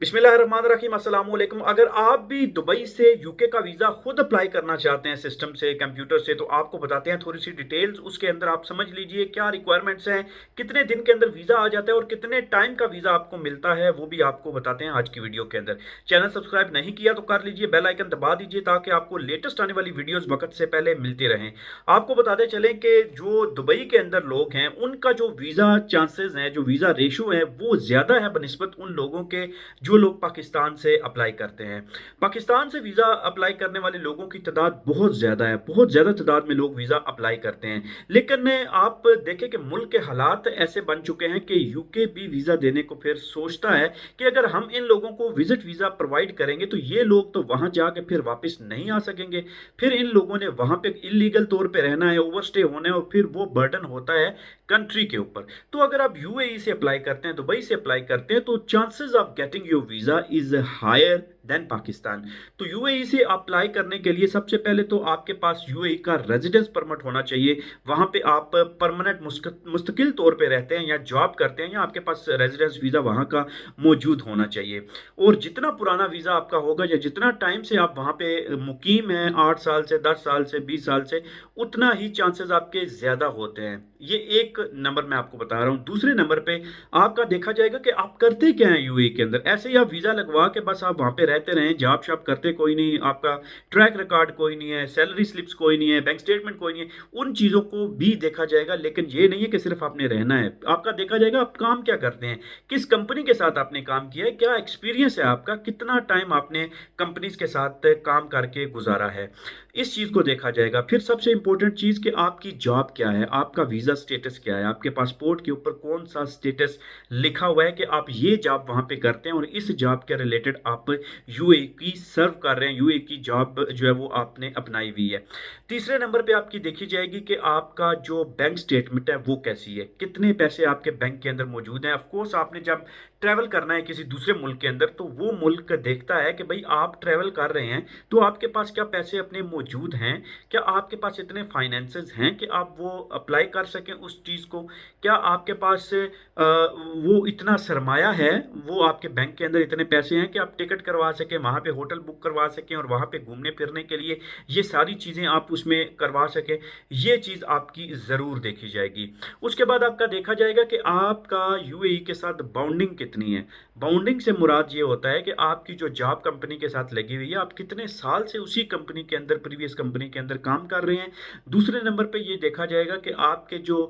बिस्मिल्लाहिर्रहमानिर्रहीम अस्सलाम वालेकुम। अगर आप भी दुबई से यूके का वीज़ा खुद अप्लाई करना चाहते हैं सिस्टम से कंप्यूटर से, तो आपको बताते हैं थोड़ी सी डिटेल्स। उसके अंदर आप समझ लीजिए क्या रिक्वायरमेंट्स हैं, कितने दिन के अंदर वीज़ा आ जाता है और कितने टाइम का वीज़ा आपको मिलता है, वो भी आपको बताते हैं आज की वीडियो के अंदर। चैनल सब्सक्राइब नहीं किया तो कर लीजिए, बेल आइकन दबा दीजिए ताकि आपको लेटेस्ट आने वाली वीडियोस वक्त से पहले मिलते रहें। आपको बताते चलें कि जो दुबई के अंदर लोग हैं उनका जो वीज़ा चांसेस हैं, जो वीज़ा रेशो है, वो ज़्यादा है बनस्बत उन लोगों के जो लोग पाकिस्तान से अप्लाई करते हैं। पाकिस्तान से वीज़ा अप्लाई करने वाले लोगों की तादाद बहुत ज़्यादा है, बहुत ज़्यादा तादाद में लोग वीज़ा अप्लाई करते हैं। लेकिन आप देखें कि मुल्क के हालात ऐसे बन चुके हैं कि यूके भी वीज़ा देने को फिर सोचता है कि अगर हम इन लोगों को विजिट वीज़ा प्रोवाइड करेंगे तो ये लोग तो वहाँ जाके फिर वापस नहीं आ सकेंगे। फिर इन लोगों ने वहाँ पे इलीगल तौर पे रहना है, ओवरस्टे होना है और फिर वो बर्डन होता है कंट्री के ऊपर। तो अगर आप यूएई से अप्लाई करते हैं, दुबई से अप्लाई करते हैं, तो chances of getting your visa is higher than Pakistan. तो यूएई से अप्लाई करने के लिए सबसे पहले तो आपके पास यूएई का रेजिडेंस परमिट होना चाहिए। वहां पे आप परमानेंट मुस्तकिल तौर पे रहते हैं या जॉब करते हैं, या आपके पास रेजिडेंस वीजा वहां का मौजूद होना चाहिए। और जितना पुराना वीजा आपका होगा या जितना टाइम से आप वहां पे मुकीम हैं, 8 साल से, 10 साल से, 20 साल से, उतना ही चांसेस आपके ज्यादा होते हैं। ये एक नंबर मैं आपको बता रहा हूं। दूसरे नंबर पे आपका देखा जाएगा कि आप करते क्या हैं यूएई के अंदर। ऐसे ही आप वीजा लगवा के बस आप वहां पे रहते रहें, जॉब शॉप करते कोई नहीं, आपका ट्रैक रिकॉर्ड कोई नहीं है, सैलरी स्लिप्स कोई नहीं है, बैंक स्टेटमेंट कोई नहीं है, उन चीजों को भी देखा जाएगा। लेकिन ये नहीं है कि सिर्फ आपने रहना है, आपका देखा जाएगा आप काम क्या करते हैं, किस कंपनी के साथ आपने काम किया है, क्या एक्सपीरियंस है आपका, कितना टाइम आपने कंपनीज के साथ काम करके गुजारा है, इस चीज को देखा जाएगा। फिर सबसे इंपॉर्टेंट चीज कि आपकी जॉब क्या है, आपका वीजा स्टेटस क्या है, आपके पासपोर्ट के ऊपर कौन सा स्टेटस लिखा हुआ है कि आप ये जॉब वहां पे करते हैं और इस जॉब के रिलेटेड आप यूएई की सर्व कर रहे हैं, यूएई की जॉब जो है वो आपने अपनाई हुई है। तीसरे नंबर पे आपकी देखी जाएगी कि आपका जो बैंक स्टेटमेंट है वो कैसी है, कितने पैसे आपके बैंक के अंदर मौजूद हैं। ऑफकोर्स आपने जब ट्रैवल करना है किसी दूसरे मुल्क के अंदर, तो वो मुल्क देखता है कि भाई आप ट्रैवल कर रहे हैं तो आपके पास क्या पैसे अपने मौजूद हैं, क्या आपके पास इतने फाइनेंसेस हैं कि आप वो अप्लाई कर सकें उस चीज़ को, क्या आपके पास वो इतना सरमाया है, वो आपके बैंक के अंदर इतने पैसे हैं कि आप टिकट करवा सकें, वहाँ पे होटल बुक करवा सकें और वहाँ पे घूमने फिरने के लिए ये सारी चीज़ें आप उसमें करवा सकें। ये चीज़ आपकी ज़रूर देखी जाएगी। उसके बाद आपका देखा जाएगा कि आपका यूएई के साथ बाउंडिंग कितनी है। बाउंडिंग से मुराद ये होता है कि आपकी जो जॉब कंपनी के साथ लगी हुई है, आप कितने साल से उसी कंपनी के अंदर, प्रीवियस कंपनी के अंदर काम कर रहे हैं। दूसरे नंबर पे ये देखा जाएगा कि आपके जो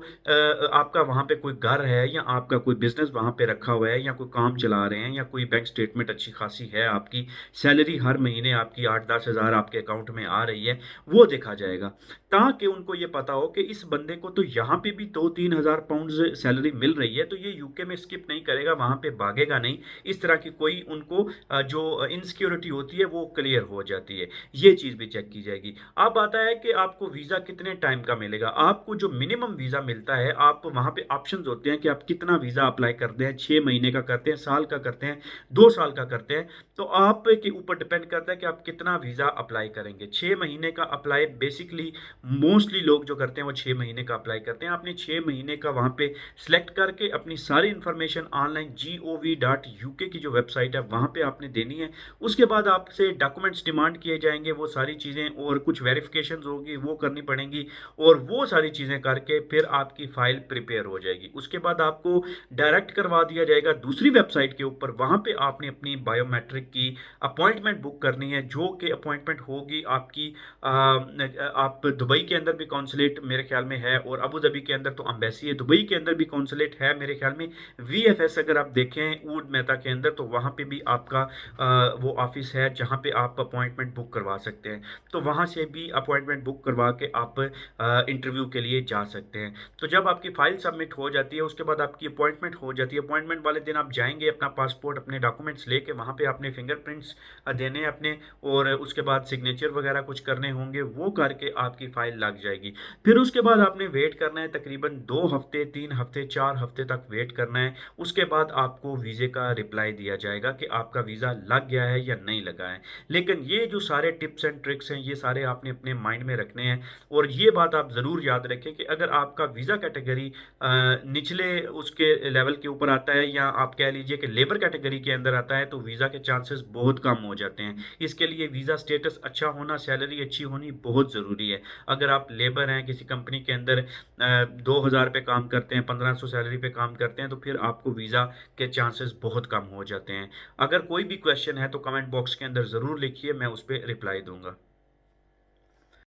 आपका वहाँ पे कोई घर है या आपका कोई बिजनेस वहाँ पे रखा हुआ है या कोई काम चला रहे हैं या कोई बैंक स्टेटमेंट अच्छी खासी है, आपकी सैलरी हर महीने आपकी 8-10 हज़ार आपके अकाउंट में आ रही है, वो देखा जाएगा, ताकि उनको ये पता हो कि इस बंदे को तो यहाँ पे भी 2-3 हज़ार पाउंड सैलरी मिल रही है, तो ये यूके में स्किप नहीं करेगा, वहाँ पे भागेगा नहीं। इस तरह की कोई उनको जो इनसिक्योरिटी होती है वो क्लियर हो जाती है। ये चीज़ भी चेक की जाएगी। अब आता है कि आपको वीज़ा कितने टाइम का मिलेगा। आपको जो मिनिमम वीज़ा मिलता है, आप वहाँ पे ऑप्शंस होते हैं कि आप कितना वीज़ा अप्लाई करते हैं, 6 महीने का करते हैं, साल का करते हैं, 2 साल का करते हैं। तो आप के ऊपर डिपेंड करता है कि आप कितना वीज़ा अप्लाई करेंगे। 6 महीने का अप्लाई बेसिकली मोस्टली लोग जो करते हैं वो 6 महीने का अप्लाई करते हैं। आपने 6 महीने का वहाँ पे सिलेक्ट करके अपनी सारी इंफॉर्मेशन ऑनलाइन gov.uk की जो वेबसाइट है वहाँ पे आपने देनी है। उसके बाद आपसे डॉक्यूमेंट्स डिमांड किए जाएंगे, वो सारी चीज़ें और कुछ वेरिफिकेशन होगी वो करनी पड़ेंगी, और वो सारी चीज़ें करके फिर आपकी फ़ाइल प्रिपेयर हो जाएगी। उसके बाद आपको डायरेक्ट करवा दिया जाएगा दूसरी वेबसाइट के ऊपर। वहाँ पे आपने अपनी बायोमेट्रिक की अपॉइंटमेंट बुक करनी है, जो कि अपॉइंटमेंट होगी आपकी आप दुबई के अंदर भी कौंसलेट मेरे ख्याल में है, और अबू धाबी के अंदर तो अम्बेसी है, दुबई के अंदर भी कौंसलेट है मेरे ख्याल में। वीएफएस अगर आप देखें ऊड मेहता के अंदर, तो वहाँ पे भी आपका वो ऑफिस है जहाँ पे आप अपॉइंटमेंट बुक करवा सकते हैं। तो वहाँ से भी अपॉइंटमेंट बुक करवा के आप इंटरव्यू के लिए जा सकते हैं। तो जब आपकी फाइल सबमिट हो जाती है, उसके बाद आपकी अपॉइंटमेंट हो जाती है। अपॉइंटमेंट वाले दिन आप जाएंगे, अपना पासपोर्ट, अपने डॉक्यूमेंट्स लेके वहाँ पे आपने फिंगर फिंगरप्रिंट्स देने हैं अपने, और उसके बाद सिग्नेचर वगैरह कुछ करने होंगे, वो करके आपकी फ़ाइल लग जाएगी। फिर उसके बाद आपने वेट करना है तकरीबन 2 हफ़्ते, 3 हफ़्ते, 4 हफ़्ते तक वेट करना है। उसके बाद आपको वीज़े का रिप्लाई दिया जाएगा कि आपका वीज़ा लग गया है या नहीं लगा है। लेकिन ये जो सारे टिप्स एंड ट्रिक्स हैं, ये सारे आपने अपने माइंड में रखने हैं, और ये बात आप ज़रूर याद रखें कि अगर आपका वीज़ा कैटेगरी निचले उसके लेवल के ऊपर आता है, या आप कह लीजिए कि लेबर कैटेगरी के अंदर आता है, तो वीज़ा के चांसेस बहुत कम हो जाते हैं। इसके लिए वीज़ा स्टेटस अच्छा होना, सैलरी अच्छी होनी बहुत ज़रूरी है। अगर आप लेबर हैं, किसी कंपनी के अंदर 2000 पे काम करते हैं, 1500 सैलरी पे काम करते हैं, तो फिर आपको वीज़ा के चांसेस बहुत कम हो जाते हैं। अगर कोई भी क्वेश्चन है तो कमेंट बॉक्स के अंदर ज़रूर लिखिए, मैं उस पे रिप्लाई दूँगा।